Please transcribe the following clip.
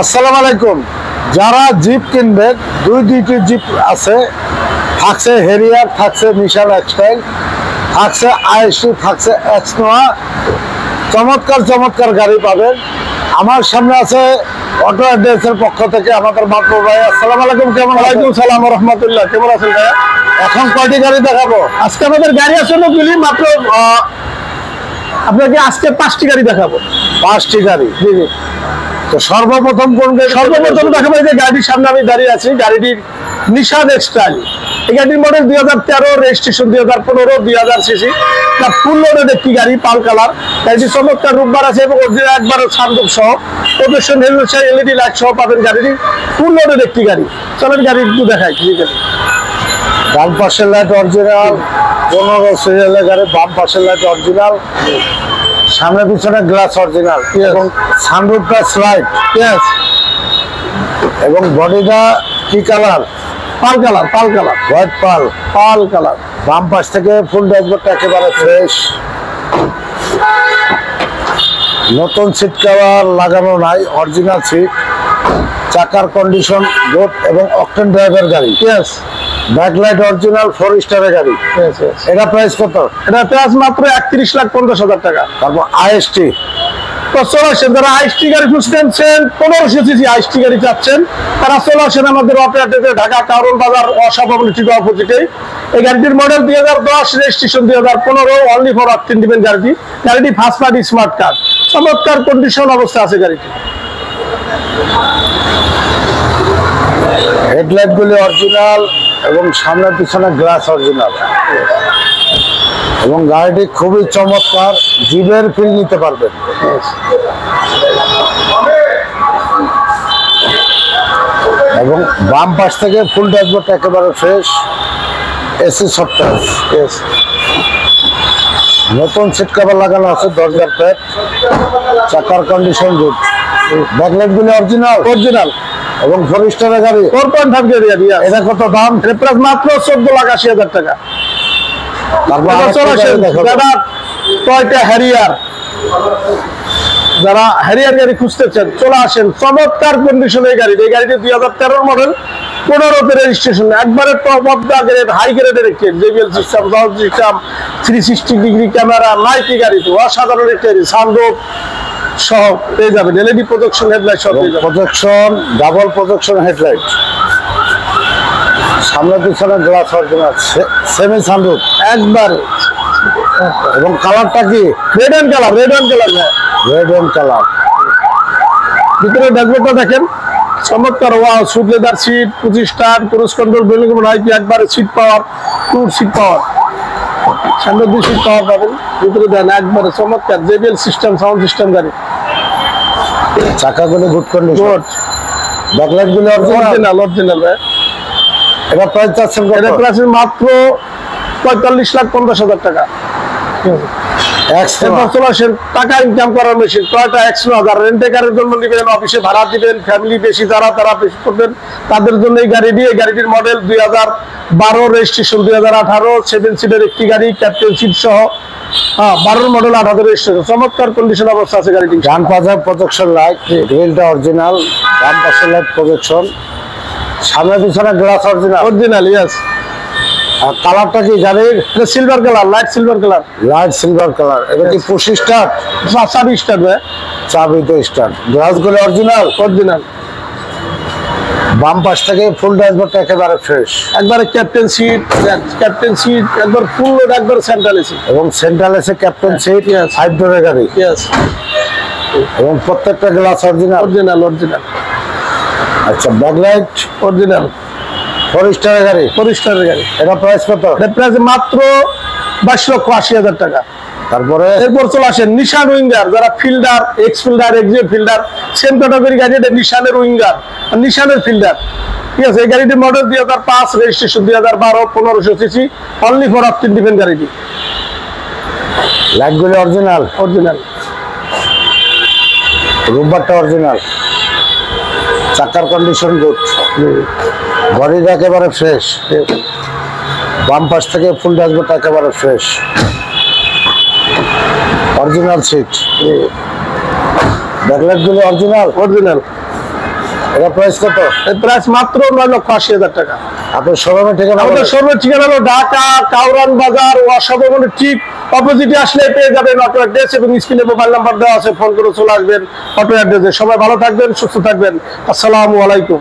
আসসালামু আলাইকুম। যারা জিপ কিনবেন, দুইটি জিপ আছে, থাকছে হেরিয়ার, থাকছে নিশান এক্সটাইল, থাকছে আইএসটি, থাকছে এক্সনোয়া। চমৎকার চমৎকার গাড়ি পাবেন। আমার সামনে আছে অটো অ্যাড্রেসের পক্ষ থেকে আমাদের মাতবর ভাই। আসসালামু আলাইকুম। কেমন? ওয়ালাইকুম সালাম ওয়া রাহমাতুল্লাহ। কেমন আছেন ভাইয়া? এখন কয়টি গাড়ি দেখাবো? আজকে আমাদের গাড়ি আছে অনেকগুলি, মাত্র আপনাকে আজকে 5টি গাড়ি দেখাবো। 5টি গাড়ি। জি জি। তো সর্বপ্রথম কোন গাড়ি? সর্বপ্রথম দেখাবো এই যে গাড়ির সামনে আমি দাঁড়িয়ে আছি, গাড়িটির নিশান এক্সটাইল। এই গাড়ির model 2013, registration 2015, 2000 CC. Full loaded একটি গাড়ি, পাল কালার। গাড়িটি চমৎকার রূপবার আছে এবং একবার সানরুফ সহ প্রদর্শন এলইডি লাইট সহ পাবেন। গাড়িটি ফুল লোডেড একটি গাড়ি। চলেন গাড়ি একটু দেখাই। ডান পাশের লাইট অরিজিনাল, 15 সিরিয়ালের গাড়ি। বাম পাশের লাইট অরিজিনাল, সামনে পিছনে গ্লাস অরিজিনাল এবং সানরুফটা স্লাইড। ইয়েস। এবং বডিটা কি কালার? পাল কালার, পাল কালার, হোয়াইট পাল, পাল কালার। বাম পাশ থেকে ফুল ড্যাশবোর্ডটা একেবারে ফ্রেশ। নতুন সিট কভার লাগানো নাই, অরিজিনাল সিট। চাকার কন্ডিশন গুড এবং অকটেন ড্রাইভার গাড়ি। ইয়েস। ব্যাকলাইট অরিজিনাল, 4 স্টারের গাড়ি। Yes yes. এটা প্রাইস কত? এটা প্রাইস মাত্র 31,50,000 টাকা। তারপর আইএসটি। তো চলে আসেন, যারা আইএসটি গাড়ি খুঁজছেন, 1500 সিসি আইএসটি গাড়ি চাচ্ছেন, তারা চলে আসেন আমাদের অপারেটরে, ঢাকা কারণ বাজার অসাভবনী ঠিক অপোজিটে। এই গাড়িটির model 2010, registration 2015, only for option দিবেন গাড়িটি। গাড়িটি ফার্স্ট পার্টি স্মার্ট কার্ড, চমৎকার কন্ডিশন অবস্থা আছে গাড়িটি। হেডলাইট গুলি অরিজিনাল এবং সামনে পিছনে গ্লাস অরিজিনাল। এবং গাড়িটি খুবই চমৎকার, জিভের ফিল নিতে পারবেন। এবং বাম পাশ থেকে ফুল ড্যাশবোর্ড একেবারে ফ্রেশ, এসি সফটওয়্যার। নতুন সিট কভার লাগানো আছে, দরজার প্যাড, চাকার কন্ডিশন গুড। ব্যাকলাইট গুলি অরিজিনাল অরিজিনাল এবং 4 স্টারের গাড়ি। 4.5 গাড়ি। এটা কত দাম? এর প্রাইস মাত্র 14,80,000 টাকা। তারপর টয়টা হ্যারিয়ার, যারা হ্যারিয়ার গাড়ি খুঁজতেছেন চলে আসেন। চমৎকার কন্ডিশনের গাড়ি। এই গাড়িটি 2013 মডেল, 15 রেজিস্ট্রেশন, একবারে top of the grade, high গ্রেডের একটি JBL system, sound system, 360 degree camera, নাইটি গাড়ি, তো অসাধারণ একটি সানরুফ সহ পেয়ে যাবেন। এলইডি প্রজেকশন হেডলাইট সহ পেয়ে যাবেন। প্রজেকশন, ডাবল প্রজেকশন হেডলাইট, সামনে পিছনে গ্লাস অরিজিনাল, সেমি সানরুফ একবার। এবং কালারটা কি? Red and colour, red and colour, red and colour. ভিতরে ড্যাশবোর্ডটা দেখেন, চমৎকার। Wow, suit leather seat, 25 star, cruise control, balloon হাইপি, একবারে সিট পাওয়ার, টুর সিট পাওয়ার, সামনে 2 সিট পাওয়ার পাবেন। ভিতরে দেন একবারে চমৎকার জেবিএল সিস্টেম, সাউন্ড সিস্টেম গাড়ি। চাকাগুলো গুড কন্ডিশন, গুড। ব্যাকলাইট গুলো অরিজিনাল, অরিজিনাল। এটা প্রাইস চাচ্ছেন কত? এটা প্রাইস মাত্র 45,50,000 টাকা। টাকা ইনকাম করার মেশিন টয়োটা এক্সনোয়া। যারা রেন্টে গাড়ির জন্য নিবেন, অফিসে ভাড়া দিবেন, ফ্যামিলি বেশি যারা তারা বেশি করবেন, তাদের জন্য এই গাড়ি দিয়ে। গাড়িটির মডেল 2012, রেজিস্ট্রেশন 2018, 7 সিটের একটি গাড়ি, ক্যাপ্টেন সিট সহ। 12 মডেল, 18 রেজিস্ট্রেশন, চমৎকার কন্ডিশন অবস্থা আছে গাড়িটি। ডান পাশে প্রজেকশন লাইট, গ্রিলটা অরিজিনাল, বাম পাশে লাইট প্রজেকশন, সামনে পিছনে গ্লাস অরিজিনাল। Original, yes. আর কালারটা কি গাড়ির? Silver colour, light silver colour, light silver colour. এটা কি পুশ স্টার্ট? 4 স্টার ভাই, চাবিতে স্টার্ট। গ্লাসগুলো অরিজিনাল, অরিজিনাল। বাম পাশ থেকে ফুল ড্যাশবোর্ডটা একেবারে ফ্রেশ, একবারে ক্যাপ্টেন সিট, ক্যাপ্টেন সিট একবার ফুল লোড, একবার সেন্ট্রাল এসি এবং সেন্ট্রাল এসে ক্যাপ্টেন সিট, 5 ডোরের গাড়ি। ইয়েস। এবং প্রত্যেকটা গ্লাস অরিজিনাল, অরিজিনাল, অরিজিনাল। আচ্ছা, ব্যাকলাইট অরিজিনাল, 4 স্টারের গাড়ি। 4 স্টারের গাড়ি। এটা প্রাইস কত? এটা প্রাইস মাত্র 22,80,000 টাকা। তারপরে এরপর চলে আসেন নিশান উইঙ্গার, যারা fielder, x fielder, exit fielder, same category গাড়ি। এটা নিশানের উইঙ্গার, নিশানের ফিল্ডার। ঠিক আছে। এই গাড়িটির model 2005, registration 2012, 1500 CC, only for option দিবেন গাড়িটি। লাইটগুলো অরিজিনাল, অরিজিনাল। রুমবারটা অরিজিনাল, চাকার কন্ডিশন গুড, বডিটা একেবারে ফ্রেশ, বাম পাশ থেকে ফুল ড্যাশবোর্ডটা একেবারে ফ্রেশ, অরিজিনাল সিট, ব্যাকলাইট গুলো অরিজিনাল, অরিজিনাল। এটা প্রাইস কত? এর প্রাইস মাত্র 9,80,000 টাকা। আপনার শোরুমের ঠিকানা? আমাদের শোরুমের ঠিকানা হলো ঢাকা কাউরান বাজার ওয়াসাভবনের ঠিক অপোজিটে আসলে পেয়ে যাবেন অটো অ্যাড্রেস, এবং স্ক্রিনে মোবাইল নাম্বার দেওয়া আছে, ফোন করে চলে আসবেন অটো অ্যাড্রেসে। সবাই ভালো থাকবেন, সুস্থ থাকবেন। আসসালামু আলাইকুম।